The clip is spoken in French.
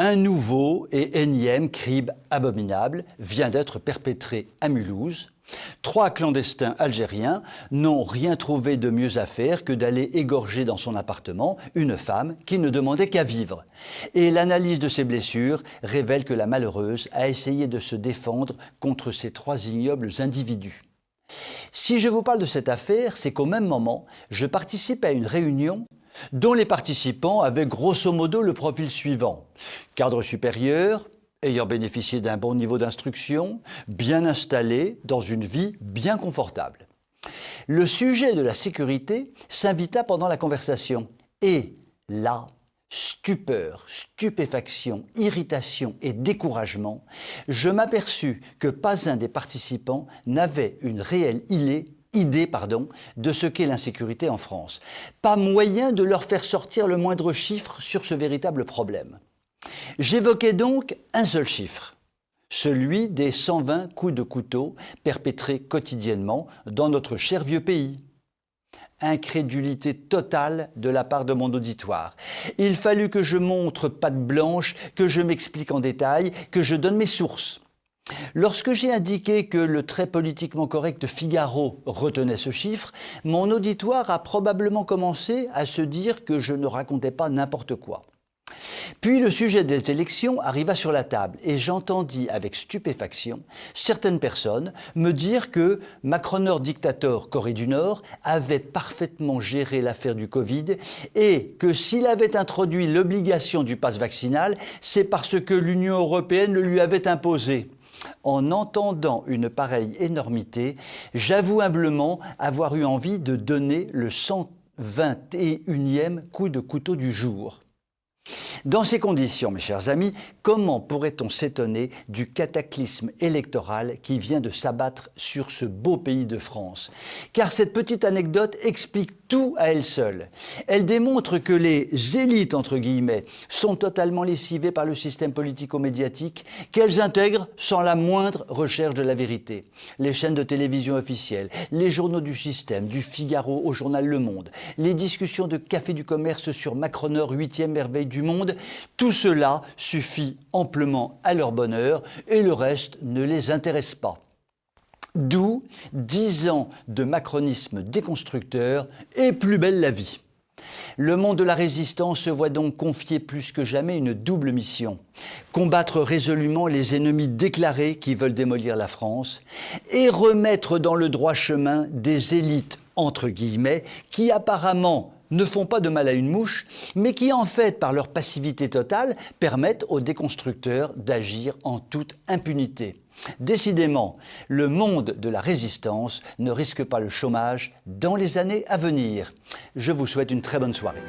Un nouveau et énième crime abominable vient d'être perpétré à Mulhouse. 3 clandestins algériens n'ont rien trouvé de mieux à faire que d'aller égorger dans son appartement une femme qui ne demandait qu'à vivre. Et l'analyse de ses blessures révèle que la malheureuse a essayé de se défendre contre ces 3 ignobles individus. Si je vous parle de cette affaire, c'est qu'au même moment, je participe à une réunion dont les participants avaient grosso modo le profil suivant: cadre supérieur, ayant bénéficié d'un bon niveau d'instruction, bien installé, dans une vie bien confortable. Le sujet de la sécurité s'invita pendant la conversation. Et là, stupeur, stupéfaction, irritation et découragement, je m'aperçus que pas un des participants n'avait une réelle idée de ce qu'est l'insécurité en France. Pas moyen de leur faire sortir le moindre chiffre sur ce véritable problème. J'évoquais donc un seul chiffre, celui des 120 coups de couteau perpétrés quotidiennement dans notre cher vieux pays. Incrédulité totale de la part de mon auditoire. Il fallut que je montre patte blanche, que je m'explique en détail, que je donne mes sources. Lorsque j'ai indiqué que le très politiquement correct Figaro retenait ce chiffre, mon auditoire a probablement commencé à se dire que je ne racontais pas n'importe quoi. Puis le sujet des élections arriva sur la table et j'entendis avec stupéfaction certaines personnes me dire que Macroneur dictateur Corée du Nord avait parfaitement géré l'affaire du Covid et que s'il avait introduit l'obligation du pass vaccinal, c'est parce que l'Union européenne le lui avait imposé. En entendant une pareille énormité, j'avoue humblement avoir eu envie de donner le 121e coup de couteau du jour. Dans ces conditions, mes chers amis, comment pourrait-on s'étonner du cataclysme électoral qui vient de s'abattre sur ce beau pays de France? Car cette petite anecdote explique tout à elle seule. Elle démontre que les élites, entre guillemets, sont totalement lessivées par le système politico-médiatique qu'elles intègrent sans la moindre recherche de la vérité. Les chaînes de télévision officielles, les journaux du système, du Figaro au journal Le Monde, les discussions de Café du Commerce sur Macroneur 8e merveille du monde, tout cela suffit amplement à leur bonheur et le reste ne les intéresse pas. D'où 10 ans de macronisme déconstructeur et plus belle la vie. Le monde de la résistance se voit donc confier plus que jamais une double mission: combattre résolument les ennemis déclarés qui veulent démolir la France et remettre dans le droit chemin des élites, entre guillemets, qui apparemment ne font pas de mal à une mouche, mais qui en fait, par leur passivité totale, permettent aux déconstructeurs d'agir en toute impunité. Décidément, le monde de la résistance ne risque pas le chômage dans les années à venir. Je vous souhaite une très bonne soirée.